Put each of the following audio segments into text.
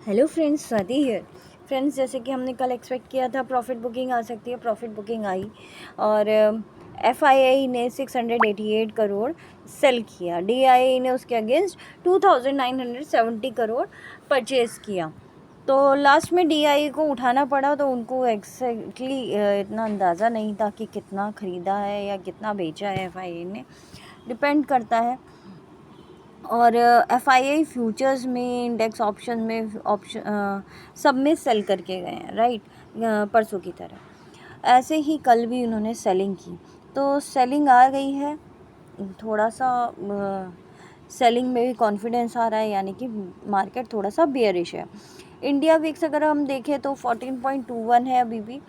Hello friends, Swati here. Friends, जैसे कि हमने कल एक्सपेक्ट किया था प्रॉफिट बुकिंग आ सकती है, प्रॉफिट बुकिंग आई और FII ने 688 करोड़ सेल किया। DII ने उसके अगेंस्ट 2970 करोड़ परचेज़ किया। तो लास्ट में DII को उठाना पड़ा, तो उनको एग्जैक्टली इतना अंदाज़ा नहीं था कि कितना ख़रीदा है या कितना बेचा है FII ने, डिपेंड करता है। और FII फ्यूचर्स में, इंडेक्स ऑप्शन में, सब में सेल करके गए हैं, राइट, परसों की तरह। ऐसे ही कल भी उन्होंने सेलिंग की, तो सेलिंग आ गई है। थोड़ा सा सेलिंग में भी कॉन्फिडेंस आ रहा है, यानी कि मार्केट थोड़ा सा बेयरिश है। इंडिया विक्स अगर हम देखें तो 14.21 है, अभी भी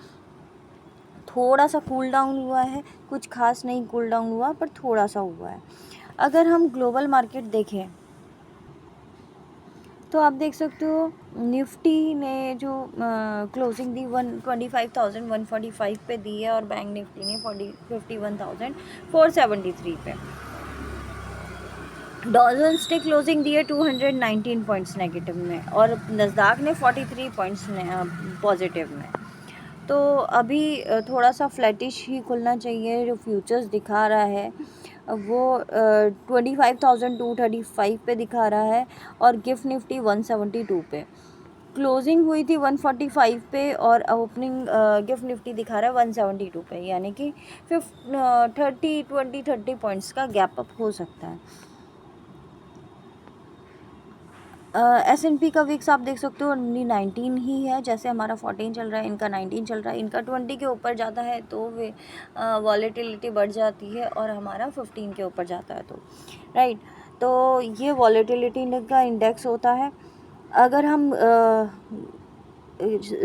थोड़ा सा कूल डाउन हुआ है, कुछ खास नहीं कूल डाउन हुआ, पर थोड़ा सा हुआ है। अगर हम ग्लोबल मार्केट देखें तो आप देख सकते हो निफ्टी ने जो क्लोजिंग दी 125,145 पे दी है, और बैंक निफ्टी ने 51,473 पे। डॉजन्स ने क्लोजिंग दी है 219 पॉइंट्स नेगेटिव में, और नस्दाक ने 43 पॉइंट्स पॉजिटिव में। तो अभी थोड़ा सा फ्लैटिश ही खुलना चाहिए। जो फ्यूचर्स दिखा रहा है वो 25,235 पे दिखा रहा है, और गिफ्ट निफ्टी 172 पे। क्लोजिंग हुई थी 145 पे, और ओपनिंग गिफ्ट निफ्टी दिखा रहा है 172 पे, यानी कि 30 पॉइंट्स का गैप अप हो सकता है। S&P का विक्स आप देख सकते हो ओनली 19 ही है, जैसे हमारा 14 चल रहा है, इनका 19 चल रहा है। इनका 20 के ऊपर जाता है तो वे वॉलेटिलिटी बढ़ जाती है, और हमारा 15 के ऊपर जाता है, तो राइट। तो ये वॉलेटिलिटी का इंडेक्स होता है। अगर हम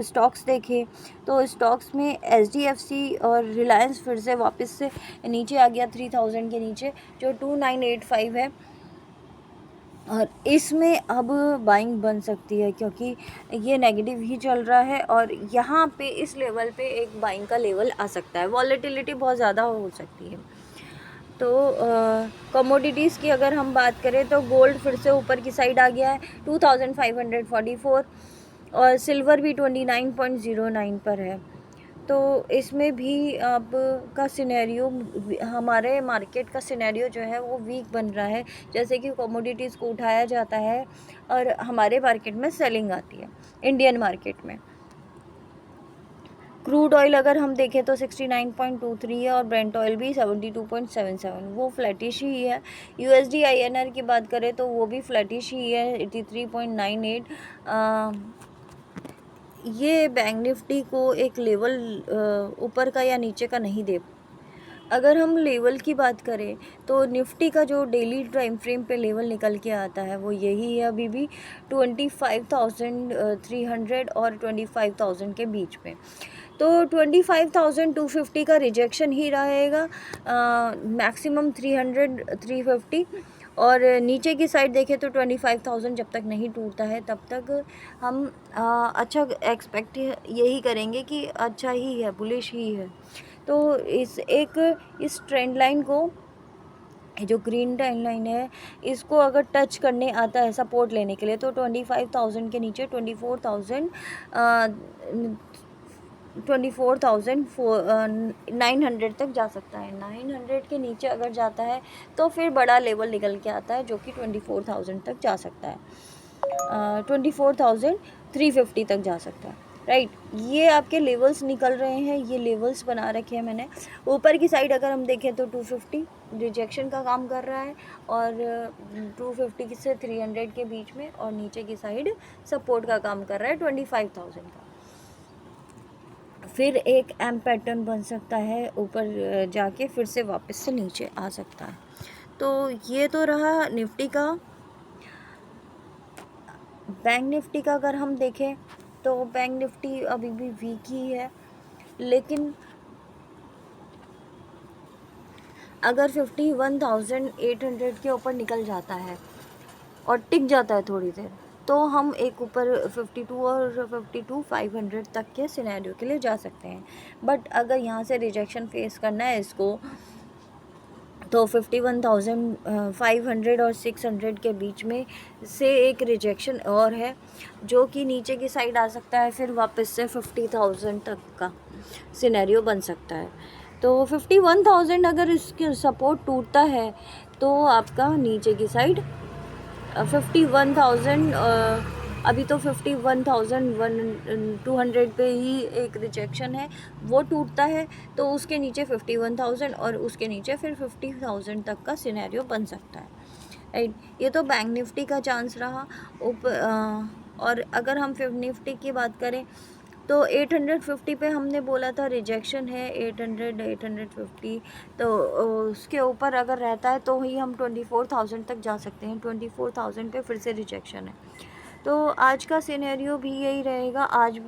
स्टॉक्स देखें तो स्टॉक्स में HDFC और रिलायंस फिर से वापस से नीचे आ गया 3000 के नीचे, जो 2985 है, और इसमें अब बाइंग बन सकती है, क्योंकि ये नेगेटिव ही चल रहा है, और यहाँ पे इस लेवल पे एक बाइंग का लेवल आ सकता है। वॉलेटिलिटी बहुत ज़्यादा हो सकती है। तो कमोडिटीज़ की अगर हम बात करें तो गोल्ड फिर से ऊपर की साइड आ गया है 2544, और सिल्वर भी 29.09 पर है। तो इसमें भी अब का सिनेरियो, हमारे मार्केट का सिनेरियो जो है वो वीक बन रहा है, जैसे कि कमोडिटीज़ को उठाया जाता है और हमारे मार्केट में सेलिंग आती है, इंडियन मार्केट में। क्रूड ऑयल अगर हम देखें तो 69.23 है, और ब्रेंट ऑयल भी 72.77, वो फ्लैटिश ही है। USD INR की बात करें तो वो भी फ्लैटिश ही है, 83.98। ये बैंक निफ्टी को एक लेवल ऊपर का या नीचे का नहीं दे। अगर हम लेवल की बात करें तो निफ्टी का जो डेली टाइम फ्रेम पे लेवल निकल के आता है वो यही है, अभी भी 25,300 और 25,000 के बीच में। तो 25,250 का रिजेक्शन ही रहेगा, मैक्सिमम 300-350, और नीचे की साइड देखें तो 25,000 जब तक नहीं टूटता है तब तक हम अच्छा एक्सपेक्ट यही करेंगे कि अच्छा ही है, बुलिश ही है। तो इस ट्रेंड लाइन को, जो ग्रीन ट्रेंड लाइन है, इसको अगर टच करने आता है सपोर्ट लेने के लिए, तो 25,000 के नीचे 24,900 तक जा सकता है। 900 के नीचे अगर जाता है तो फिर बड़ा लेवल निकल के आता है, जो कि 24,000 तक जा सकता है, 24,350 तक जा सकता है, राइट। ये आपके लेवल्स निकल रहे हैं, ये लेवल्स बना रखे हैं मैंने। ऊपर की साइड अगर हम देखें तो 250 रिजेक्शन का काम कर रहा है, और 250 से 300 के बीच में, और नीचे की साइड सपोर्ट का काम कर रहा है 25,000 का। फिर एक एम पैटर्न बन सकता है, ऊपर जाके फिर से वापस से नीचे आ सकता है। तो ये तो रहा निफ्टी का। बैंक निफ्टी का अगर हम देखें तो बैंक निफ्टी अभी भी वीक ही है, लेकिन अगर 51,800 के ऊपर निकल जाता है और टिक जाता है थोड़ी देर, तो हम एक ऊपर 52 और 52,500 तक के सिनेरियो के लिए जा सकते हैं। बट अगर यहाँ से रिजेक्शन फेस करना है इसको, तो 51,500 और 600 के बीच में से एक रिजेक्शन और है जो कि नीचे की साइड आ सकता है, फिर वापस से 50,000 तक का सिनेरियो बन सकता है। तो 51,000 अगर इसके सपोर्ट टूटता है तो आपका नीचे की साइड 51,000, अभी तो 51,200 पे ही एक रिजेक्शन है, वो टूटता है तो उसके नीचे 51,000 और उसके नीचे फिर 50,000 तक का सिनेरियो बन सकता है, राइट। ये तो बैंक निफ्टी का चांस रहा। और अगर हम फिर निफ्टी की बात करें तो 850 पे हमने बोला था रिजेक्शन है, 850, तो उसके ऊपर अगर रहता है तो ही हम 24,000 तक जा सकते हैं। 24,000 पे फिर से रिजेक्शन है, तो आज का सिनेरियो भी यही रहेगा। आज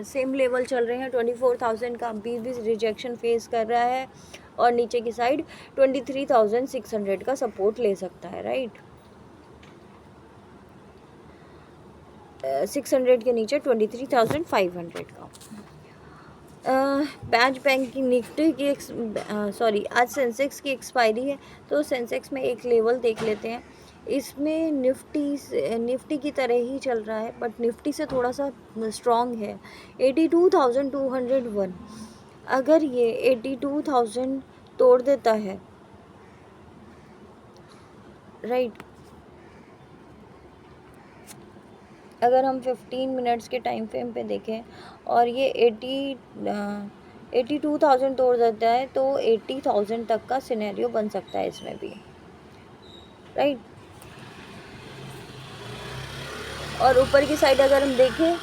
सेम लेवल चल रहे हैं, 24,000 का अभी भी रिजेक्शन फेस कर रहा है और नीचे की साइड 23,600 का सपोर्ट ले सकता है, राइट। 600 के नीचे 23,500 का। बैच बैंक की निफ्टी की सॉरी आज सेंसेक्स की एक्सपायरी है, तो सेंसेक्स में एक लेवल देख लेते हैं। इसमें निफ्टी की तरह ही चल रहा है, बट निफ्टी से थोड़ा सा स्ट्रॉन्ग है। 82,201, अगर ये 82,000 तोड़ देता है, राइट, अगर हम 15 मिनट्स के टाइम फ्रेम पे देखें और ये 82,000 तोड़ देता है तो 80,000 तक का सिनेरियो बन सकता है इसमें भी, राइट। और ऊपर की साइड अगर हम देखें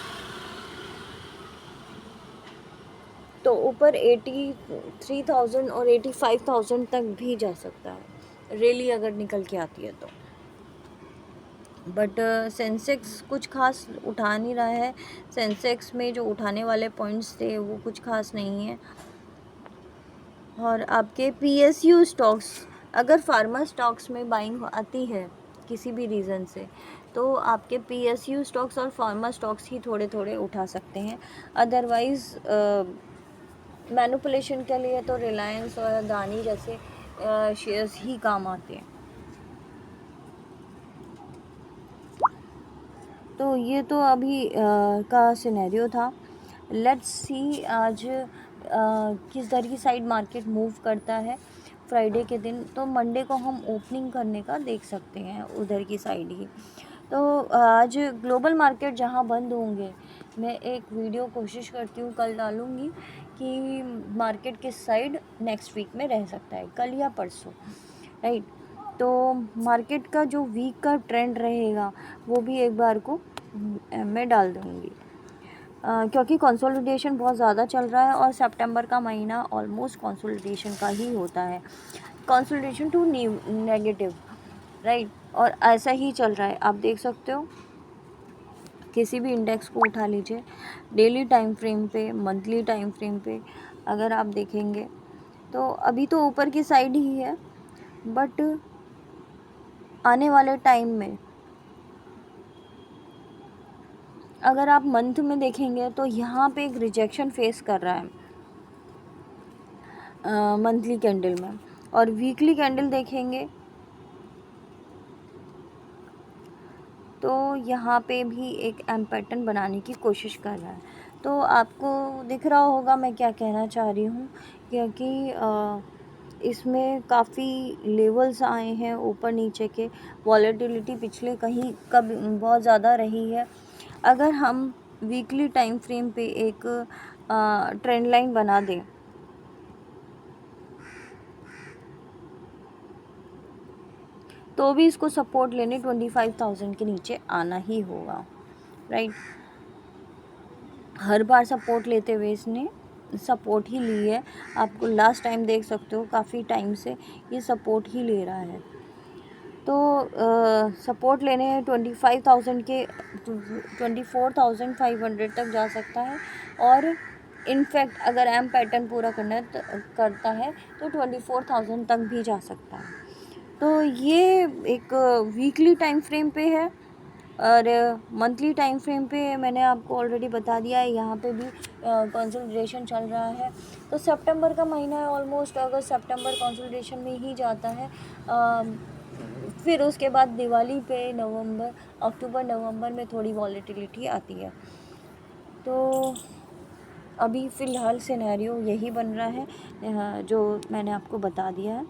तो ऊपर 83,000 और 85,000 तक भी जा सकता है, रैली अगर निकल के आती है तो। बट सेंसेक्स कुछ खास उठा नहीं रहा है। सेंसेक्स में जो उठाने वाले पॉइंट्स थे वो कुछ खास नहीं है। और आपके PSU स्टॉक्स, अगर फार्मा स्टॉक्स में बाइंग आती है किसी भी रीज़न से, तो आपके PSU स्टॉक्स और फार्मा स्टॉक्स ही थोड़े थोड़े उठा सकते हैं। अदरवाइज़ मैनिपुलेशन के लिए तो रिलायंस और अदानी जैसे शेयर्स ही काम आते हैं। तो ये तो अभी का सिनेरियो था। लेट्स सी आज किस तरह की साइड मार्केट मूव करता है फ्राइडे के दिन। तो मंडे को हम ओपनिंग करने का देख सकते हैं उधर की साइड ही। तो आज ग्लोबल मार्केट जहाँ बंद होंगे, मैं एक वीडियो कोशिश करती हूँ कल डालूँगी कि मार्केट किस साइड नेक्स्ट वीक में रह सकता है, कल या परसों, राइट। तो मार्केट का जो वीक का ट्रेंड रहेगा वो भी एक बार को मैं डाल दूँगी, क्योंकि कंसोलिडेशन बहुत ज़्यादा चल रहा है और सितंबर का महीना ऑलमोस्ट कंसोलिडेशन का ही होता है, कंसोलिडेशन टू नेगेटिव, राइट। और ऐसा ही चल रहा है, आप देख सकते हो। किसी भी इंडेक्स को उठा लीजिए, डेली टाइम फ्रेम पे, मंथली टाइम फ्रेम पे अगर आप देखेंगे तो अभी तो ऊपर की साइड ही है, बट आने वाले टाइम में अगर आप मंथ में देखेंगे तो यहाँ पे एक रिजेक्शन फेस कर रहा है मंथली कैंडल में। और वीकली कैंडल देखेंगे तो यहाँ पे भी एक एम पैटर्न बनाने की कोशिश कर रहा है। तो आपको दिख रहा होगा मैं क्या कहना चाह रही हूँ, क्योंकि इसमें काफ़ी लेवल्स आए हैं ऊपर नीचे के। वॉलेटिलिटी पिछले कहीं कभी बहुत ज़्यादा रही है। अगर हम वीकली टाइम फ्रेम पे एक ट्रेंड लाइन बना दें तो भी इसको सपोर्ट लेने 25,000 के नीचे आना ही होगा, राइट। हर बार सपोर्ट लेते हुए इसने सपोर्ट ही ली है। आपको लास्ट टाइम देख सकते हो, काफ़ी टाइम से ये सपोर्ट ही ले रहा है। तो सपोर्ट लेने 25,000 के 24,500 तक जा सकता है। और इनफैक्ट अगर एम पैटर्न पूरा करता है तो 24,000 तक भी जा सकता है। तो ये एक वीकली टाइम फ्रेम पे है। और मंथली टाइम फ्रेम पे मैंने आपको ऑलरेडी बता दिया है, यहाँ पे भी कंसोलिडेशन चल रहा है। तो सितंबर का महीना है ऑलमोस्ट, अगस्त सितंबर कंसोलिडेशन में ही जाता है। फिर उसके बाद दिवाली पे अक्टूबर नवंबर में थोड़ी वॉलेटिलिटी आती है। तो अभी फ़िलहाल सिनेरियो यही बन रहा है जो मैंने आपको बता दिया है।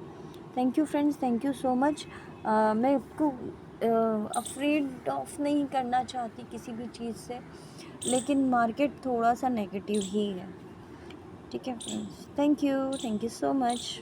Thank you friends, thank you so much. मैं आपको अफ्रेड ऑफ नहीं करना चाहती किसी भी चीज़ से, लेकिन मार्केट थोड़ा सा नेगेटिव ही है। ठीक है friends, thank you so much.